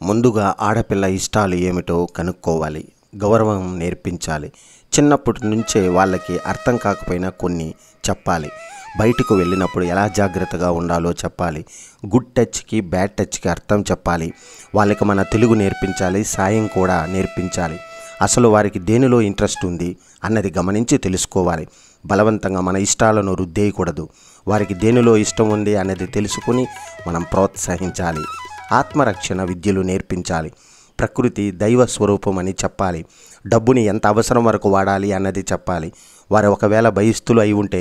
ముందుగా ఆడపిల్ల ఇష్టాలు ఏమిటో కనుక్కోవాలి. గౌరవం నేర్పించాలి. చిన్నప్పటి నుంచే వాళ్ళకి అర్థం కాకపోయినా కొన్ని చెప్పాలి. బయటకు వెళ్ళినప్పుడు ఎలా జాగ్రత్తగా ఉండాలో చెప్పాలి. గుడ్ టచ్కి బ్యాడ్ టచ్కి అర్థం చెప్పాలి. వాళ్ళకి మన తెలుగు నేర్పించాలి. సాయం కూడా నేర్పించాలి. అసలు వారికి దేనిలో ఇంట్రెస్ట్ ఉంది అన్నది గమనించి తెలుసుకోవాలి. బలవంతంగా మన ఇష్టాలను రుద్దేయకూడదు. వారికి దేనిలో ఇష్టం ఉంది అన్నది తెలుసుకుని మనం ప్రోత్సహించాలి. ఆత్మరక్షణ విద్యలు నేర్పించాలి. ప్రకృతి దైవ స్వరూపం అని చెప్పాలి. డబ్బుని ఎంత అవసరం వరకు వాడాలి అన్నది చెప్పాలి. వారు ఒకవేళ భయస్థులు అయి ఉంటే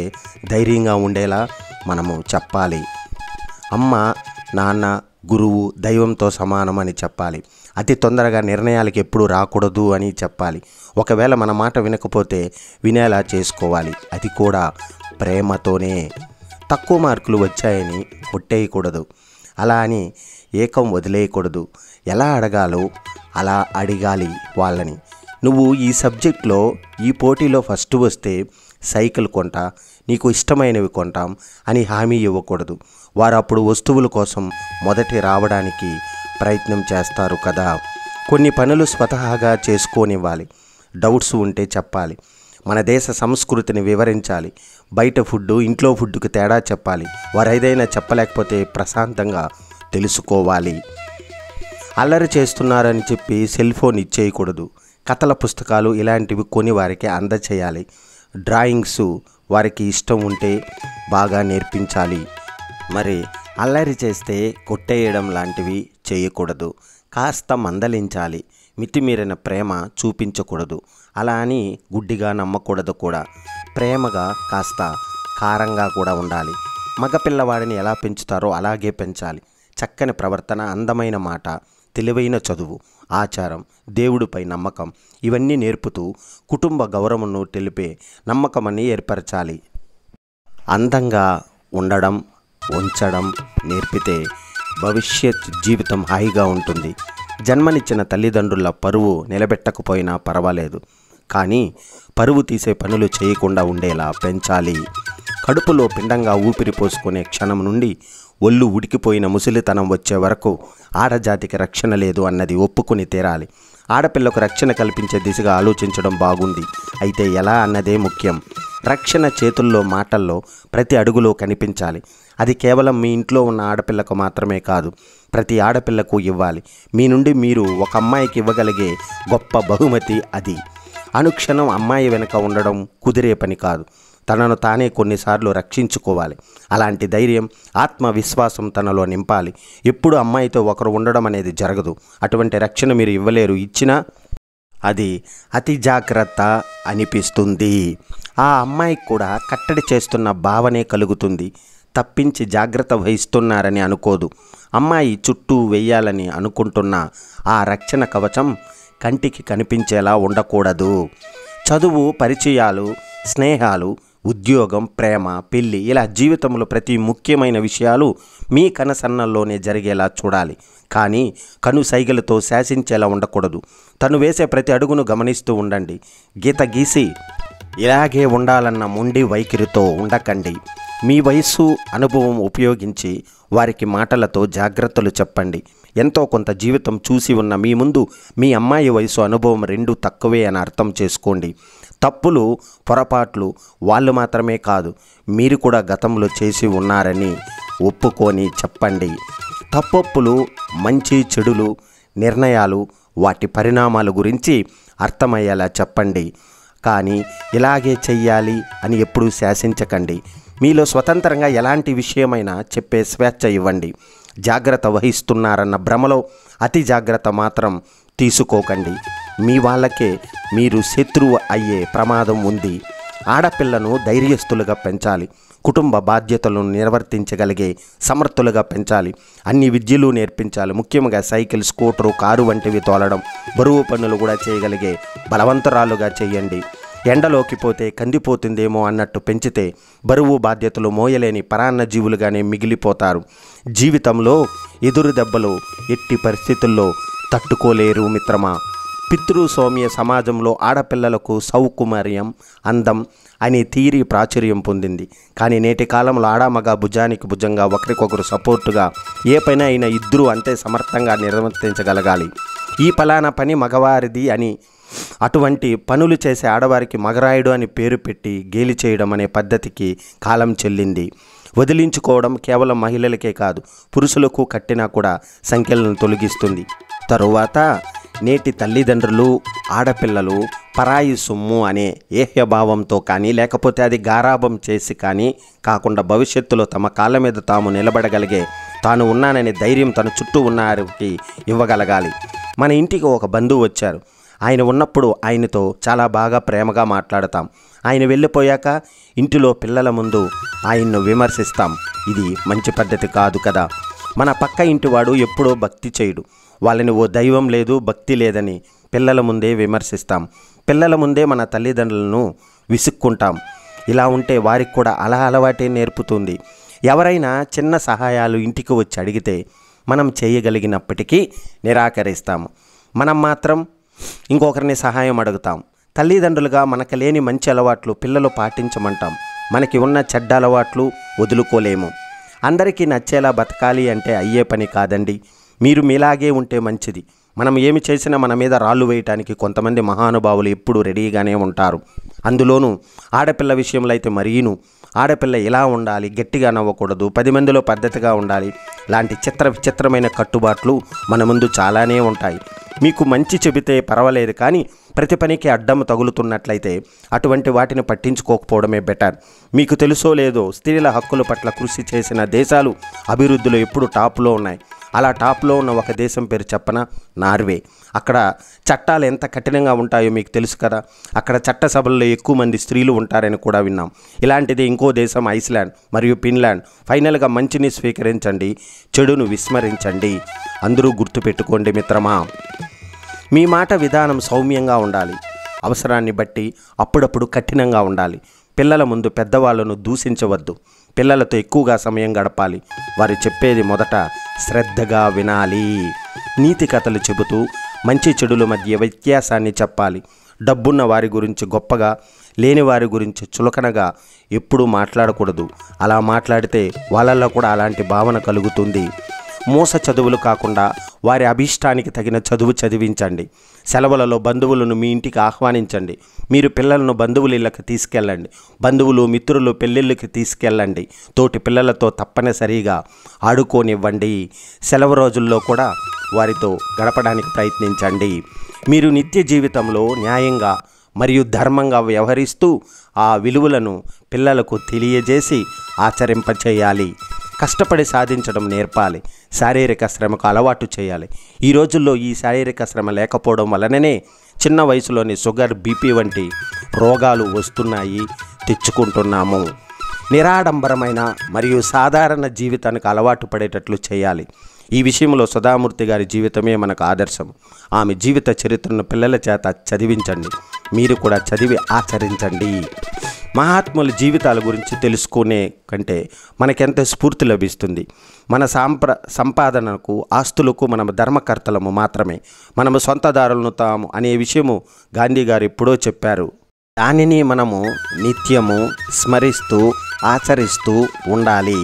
ధైర్యంగా ఉండేలా మనము చెప్పాలి. అమ్మ, నాన్న, గురువు దైవంతో సమానం అని చెప్పాలి. అతి తొందరగా నిర్ణయాలకు ఎప్పుడు రాకూడదు అని చెప్పాలి. ఒకవేళ మన మాట వినకపోతే వినేలా చేసుకోవాలి. అది కూడా ప్రేమతోనే. తక్కువ మార్కులు వచ్చాయని కొట్టేయకూడదు. అలా అని ఏకం వదిలేయకూడదు. ఎలా అడగాలో అలా అడగాలి వాళ్ళని. నువ్వు ఈ సబ్జెక్ట్లో ఈ పోటీలో ఫస్ట్ వస్తే సైకిల్ కొంటా, నీకు ఇష్టమైనవి కొంటాం అని హామీ ఇవ్వకూడదు. వారు అప్పుడు వస్తువుల కోసం మొదటి రావడానికి ప్రయత్నం చేస్తారు కదా. కొన్ని పనులు స్వతహాగా చేసుకోనివ్వాలి. డౌట్స్ ఉంటే చెప్పాలి. మన దేశ సంస్కృతిని వివరించాలి. బయట ఫుడ్డు ఇంట్లో ఫుడ్డుకు తేడా చెప్పాలి. వారు ఏదైనా చెప్పలేకపోతే ప్రశాంతంగా తెలుసుకోవాలి. అల్లరి చేస్తున్నారని చెప్పి సెల్ ఫోన్ ఇచ్చేయకూడదు. కథల పుస్తకాలు ఇలాంటివి కొని వారికి అందచేయాలి. డ్రాయింగ్స్ వారికి ఇష్టం ఉంటే బాగా నేర్పించాలి. మరి అల్లరి చేస్తే కొట్టేయడం లాంటివి చేయకూడదు. కాస్త మందలించాలి. మితిమీరిన ప్రేమ చూపించకూడదు. అలా అని గుడ్డిగా నమ్మకూడదు కూడా. ప్రేమగా కాస్త కారంగా కూడా ఉండాలి. మగపిల్లవాడిని ఎలా పెంచుతారో అలాగే పెంచాలి. చక్కని ప్రవర్తన, అందమైన మాట, తెలివైన చదువు, ఆచారం, దేవుడిపై నమ్మకం ఇవన్నీ నేర్పుతూ కుటుంబ గౌరవమును తెలిపే నమ్మకమని ఏర్పరచాలి. అందంగా ఉండడం, ఉంచడం నేర్పితే భవిష్యత్ జీవితం హాయిగా ఉంటుంది. జన్మనిచ్చిన తల్లిదండ్రుల పరువు నిలబెట్టకపోయినా పర్వాలేదు, కానీ పరువు తీసే పనులు చేయకుండా ఉండేలా పెంచాలి. కడుపులో పిండంగా ఊపిరి పోసుకునే క్షణం నుండి ఒళ్ళు ఉడికిపోయిన ముసలితనం వచ్చే వరకు ఆడజాతికి రక్షణ లేదు అన్నది ఒప్పుకుని తీరాలి. ఆడపిల్లకు రక్షణ కల్పించే దిశగా ఆలోచించడం బాగుంది. అయితే ఎలా అన్నదే ముఖ్యం. రక్షణ చేతుల్లో, మాటల్లో, ప్రతి అడుగులో కనిపించాలి. అది కేవలం మీ ఇంట్లో ఉన్న ఆడపిల్లకు మాత్రమే కాదు, ప్రతి ఆడపిల్లకు ఇవ్వాలి. మీ నుండి మీరు ఒక అమ్మాయికి ఇవ్వగలిగే గొప్ప బహుమతి అది. అనుక్షణం అమ్మాయి వెనుక ఉండడం కుదిరే పని కాదు. తనను తానే కొన్నిసార్లు రక్షించుకోవాలి. అలాంటి ధైర్యం, ఆత్మవిశ్వాసం తనలో నింపాలి. ఎప్పుడు అమ్మాయితో ఒకరు ఉండడం అనేది జరగదు. అటువంటి రక్షణ మీరు ఇవ్వలేరు. ఇచ్చినా అది అతి జాగ్రత్త అనిపిస్తుంది. ఆ అమ్మాయికి కూడా కట్టడి చేస్తున్న భావనే కలుగుతుంది. తప్పించి జాగ్రత్త వహిస్తున్నారని అనుకోదు. అమ్మాయి చుట్టూ వెయ్యాలని అనుకుంటున్న ఆ రక్షణ కవచం కంటికి కనిపించేలా ఉండకూడదు. చదువు, పరిచయాలు, స్నేహాలు, ఉద్యోగం, ప్రేమ, పెళ్ళి ఇలా జీవితంలో ప్రతి ముఖ్యమైన విషయాలు మీ కనసన్నల్లోనే జరిగేలా చూడాలి. కానీ కను సైగలతో శాసించేలా ఉండకూడదు. తను వేసే ప్రతి అడుగును గమనిస్తూ ఉండండి. గీత గీసి ఇలాగే ఉండాలన్న మొండి వైఖరితో ఉండకండి. మీ వయస్సు, అనుభవం ఉపయోగించి వారికి మాటలతో జాగ్రత్తలు చెప్పండి. ఎంతో కొంత జీవితం చూసి ఉన్న మీ ముందు మీ అమ్మాయి వయసు, అనుభవం రెండూ తక్కువే అని అర్థం చేసుకోండి. తప్పులు, పొరపాట్లు వాళ్ళు మాత్రమే కాదు, మీరు కూడా గతంలో చేసి ఉన్నారని ఒప్పుకొని చెప్పండి. తప్పొప్పులు, మంచి చెడులు, నిర్ణయాలు, వాటి పరిణామాల గురించి అర్థమయ్యేలా చెప్పండి. కానీ ఇలాగే చెయ్యాలి అని ఎప్పుడూ శాసించకండి. మీలో స్వతంత్రంగా ఎలాంటి విషయమైనా చెప్పే స్వేచ్ఛ ఇవ్వండి. జాగ్రత్త వహిస్తున్నారన్న భ్రమలో అతి జాగ్రత్త మాత్రం తీసుకోకండి. మీ వాళ్ళకే మీరు శత్రువు అయ్యే ప్రమాదం ఉంది. ఆడపిల్లను ధైర్యస్తులుగా పెంచాలి. కుటుంబ బాధ్యతలను నిర్వర్తించగలిగే సమర్థులుగా పెంచాలి. అన్ని విద్యలు నేర్పించాలి. ముఖ్యంగా సైకిల్, స్కూటరు, కారు వంటివి తోలడం, బరువు పనులు కూడా చేయగలిగే బలవంతరాలుగా చేయండి. ఎండలోకి పోతే కందిపోతుందేమో అన్నట్టు పెంచితే బరువు బాధ్యతలు మోయలేని పరాన్న జీవులుగానే మిగిలిపోతారు. జీవితంలో ఎదురు దెబ్బలు ఎట్టి పరిస్థితుల్లో తట్టుకోలేరు మిత్రమా. పితృస్వామ్య సమాజంలో ఆడపిల్లలకు సౌకుమార్యం, అందం, అని థియరీ ప్రాచుర్యం పొందింది. కానీ నేటి కాలంలో ఆడామగ భుజానికి భుజంగా ఒకరికొకరు సపోర్టుగా ఏ పని అయినా ఇద్దరూ అంతే సమర్థంగా నిర్వర్తించగలగాలి. ఈ ఫలానా పని మగవారిది అని అటువంటి పనులు చేసే ఆడవారికి మగరాయుడు అని పేరు పెట్టి గేలి చేయడం అనే పద్ధతికి కాలం చెల్లింది. వదిలించుకోవడం కేవలం మహిళలకే కాదు, పురుషులకు కట్టినా కూడా సంఖ్యలను తొలగిస్తుంది. తరువాత నేటి తల్లిదండ్రులు ఆడపిల్లలు పరాయి సొమ్ము అనే ఏహ్యభావంతో కానీ లేకపోతే అది గారాబం చేసి కానీ కాకుండా భవిష్యత్తులో తమ కాళ్ళ మీద తాము నిలబడగలిగే తాను ఉన్నాననే ధైర్యం తన చుట్టూ ఉన్నవారికి ఇవ్వగలగాలి. మన ఇంటికి ఒక బంధువు వచ్చారు. ఆయన ఉన్నప్పుడు ఆయనతో చాలా బాగా ప్రేమగా మాట్లాడతాం. ఆయన వెళ్ళిపోయాక ఇంటిలో పిల్లల ముందు ఆయన్ను విమర్శిస్తాం. ఇది మంచి పద్ధతి కాదు కదా. మన పక్క ఇంటివాడు ఎప్పుడో భక్తి చేయడు, వాళ్ళని ఓ దైవం లేదు భక్తి లేదని పిల్లల ముందే విమర్శిస్తాం. పిల్లల ముందే మన తల్లిదండ్రులను విసుక్కుంటాం. ఇలా ఉంటే వారికి కూడా అలా అలవాటే నేర్పుతుంది. ఎవరైనా చిన్న సహాయాలు ఇంటికి వచ్చి అడిగితే మనం చేయగలిగినప్పటికీ నిరాకరిస్తాము. మనం మాత్రం ఇంకొకరిని సహాయం అడుగుతాం. తల్లిదండ్రులుగా మనకు లేని మంచి అలవాట్లు పిల్లలు పాటించమంటాం. మనకి ఉన్న చెడ్డ అలవాట్లు వదులుకోలేము. అందరికీ నచ్చేలా బతకాలి అంటే అయ్యే పని కాదండి. మీరు మీలాగే ఉంటే మంచిది. మనం ఏమి చేసినా మన మీద రాళ్ళు వేయటానికి కొంతమంది మహానుభావులు ఎప్పుడూ రెడీగానే ఉంటారు. అందులోనూ ఆడపిల్ల విషయంలో అయితే మరీను. ఆడపిల్ల ఇలా ఉండాలి, గట్టిగా నవ్వకూడదు, 10 మందిలో పద్ధతిగా ఉండాలి, లాంటి విచిత్రమైన కట్టుబాట్లు మన ముందు చాలానే ఉంటాయి. మీకు మంచి చెబితే పర్వాలేదు, కానీ ప్రతి పనికి అడ్డం తగులుతున్నట్లయితే అటువంటి వాటిని పట్టించుకోకపోవడమే బెటర్. మీకు తెలుసో లేదో, స్త్రీల హక్కుల పట్ల కృషి చేసిన దేశాలు అభివృద్ధిలో ఎప్పుడు టాప్లో ఉన్నాయి. అలా టాప్లో ఉన్న ఒక దేశం పేరు చెప్పనా? నార్వే. అక్కడ చట్టాలు ఎంత కఠినంగా ఉంటాయో మీకు తెలుసు కదా. అక్కడ చట్టసభల్లో ఎక్కువ మంది స్త్రీలు ఉంటారని కూడా విన్నాం. ఇలాంటిది ఇంకో దేశం ఐస్లాండ్ మరియు ఫిన్లాండ్. ఫైనల్గా మంచిని స్వీకరించండి, చెడును విస్మరించండి. అందరూ గుర్తుపెట్టుకోండి మిత్రమా, మీ మాట విధానం సౌమ్యంగా ఉండాలి. అవసరాన్ని బట్టి అప్పుడప్పుడు కఠినంగా ఉండాలి. పిల్లల ముందు పెద్దవాళ్లను దూషించవద్దు. పిల్లలతో ఎక్కువగా సమయం గడపాలి. వారు చెప్పేది మొదట శ్రద్ధగా వినాలి. నీతి కథలు చెబుతూ మంచి చెడుల మధ్య వ్యత్యాసాన్ని చెప్పాలి. డబ్బున్న వారి గురించి గొప్పగా, లేని వారి గురించి చులకనగా ఎప్పుడూ మాట్లాడకూడదు. అలా మాట్లాడితే వాళ్ళల్లో కూడా అలాంటి భావన కలుగుతుంది. మోస చదువులు కాకుండా వారి అభీష్టానికి తగిన చదువు చదివించండి. సెలవులలో బంధువులను మీ ఇంటికి ఆహ్వానించండి. మీరు పిల్లలను బంధువుల ఇళ్ళకి తీసుకెళ్ళండి. బంధువులు మిత్రులు పెళ్ళిళ్ళకి తీసుకెళ్ళండి. తోటి పిల్లలతో తప్పనిసరిగా ఆడుకోనివ్వండి. సెలవు రోజుల్లో కూడా వారితో గడపడానికి ప్రయత్నించండి. మీరు నిత్య జీవితంలో న్యాయంగా మరియు ధర్మంగా వ్యవహరిస్తూ ఆ విలువలను పిల్లలకు తెలియజేసి ఆచరింపచేయాలి. కష్టపడి సాధించడం నేర్పాలి. శారీరక శ్రమకు అలవాటు చేయాలి. ఈ రోజుల్లో ఈ శారీరక శ్రమ లేకపోవడం వలననే చిన్న వయసులోని షుగర్, బీపీ వంటి రోగాలు వస్తున్నాయి, తెచ్చుకుంటున్నాము. నిరాడంబరమైన మరియు సాధారణ జీవితానికి అలవాటు పడేటట్లు చేయాలి. ఈ విషయంలో సుధామూర్తి గారి జీవితమే మనకు ఆదర్శం. ఆమె జీవిత చరిత్రను పిల్లల చేత చదివించండి. మీరు కూడా చదివి ఆచరించండి. మహాత్ముల జీవితాల గురించి తెలుసుకునే కంటే మనకెంత స్ఫూర్తి లభిస్తుంది. మన సంపాదనకు, ఆస్తులకు మనము ధర్మకర్తలము మాత్రమే. మనము సొంతదారులను తాము అనే విషయము గాంధీ గారు ఎప్పుడో చెప్పారు. దానిని మనము నిత్యము స్మరిస్తూ ఆచరిస్తూ ఉండాలి.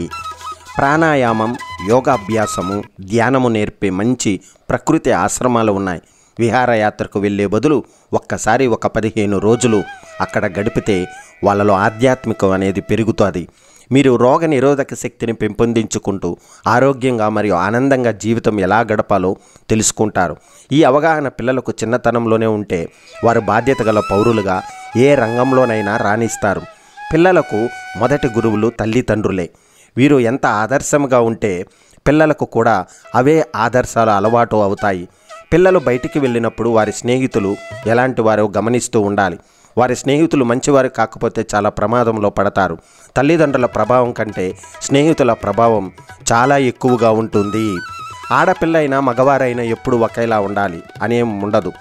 ప్రాణాయామం, యోగాభ్యాసము, ధ్యానము నేర్పే మంచి ప్రకృతి ఆశ్రమాలు ఉన్నాయి. విహారయాత్రకు వెళ్ళే బదులు ఒక్కసారి ఒక 15 రోజులు అక్కడ గడిపితే వాళ్ళలో ఆధ్యాత్మికం అనేది పెరుగుతుంది. మీరు రోగ నిరోధక శక్తిని పెంపొందించుకుంటూ ఆరోగ్యంగా మరియు ఆనందంగా జీవితం ఎలా గడపాలో తెలుసుకుంటారు. ఈ అవగాహన పిల్లలకు చిన్నతనంలోనే ఉంటే వారు బాధ్యత గల పౌరులుగా ఏ రంగంలోనైనా రాణిస్తారు. పిల్లలకు మొదటి గురువులు తల్లిదండ్రులే. వీరు ఎంత ఆదర్శంగా ఉంటే పిల్లలకు కూడా అవే ఆదర్శాలు అలవాటు అవుతాయి. పిల్లలు బయటికి వెళ్ళినప్పుడు వారి స్నేహితులు ఎలాంటి వారో గమనిస్తూ ఉండాలి. వారి స్నేహితులు మంచివారు కాకపోతే చాలా ప్రమాదంలో పడతారు. తల్లిదండ్రుల ప్రభావం కంటే స్నేహితుల ప్రభావం చాలా ఎక్కువగా ఉంటుంది. ఆడపిల్ల అయినా మగవారైనా ఎప్పుడు ఒకేలా ఉండాలి అనేం ఉండదు.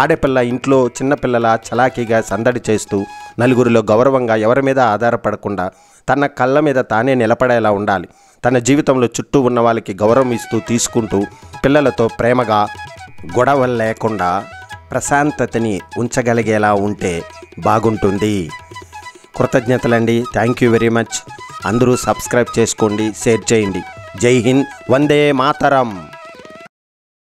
ఆడపిల్ల ఇంట్లో చిన్నపిల్లల చలాకీగా సందడి చేస్తూ నలుగురిలో గౌరవంగా ఎవరి మీద ఆధారపడకుండా తన కళ్ళ మీద తానే నిలబడేలా ఉండాలి. తన జీవితంలో చుట్టూ ఉన్న వాళ్ళకి గౌరవం ఇస్తూ తీసుకుంటూ పిల్లలతో ప్రేమగా, గొడవలు లేకుండా ప్రశాంతతని ఉంచగలిగేలా ఉంటే బాగుంటుంది. కృతజ్ఞతలండి. Thank you very much. అందరూ సబ్స్క్రైబ్ చేసుకోండి, షేర్ చేయండి. జై హింద్, వందే మాతరం.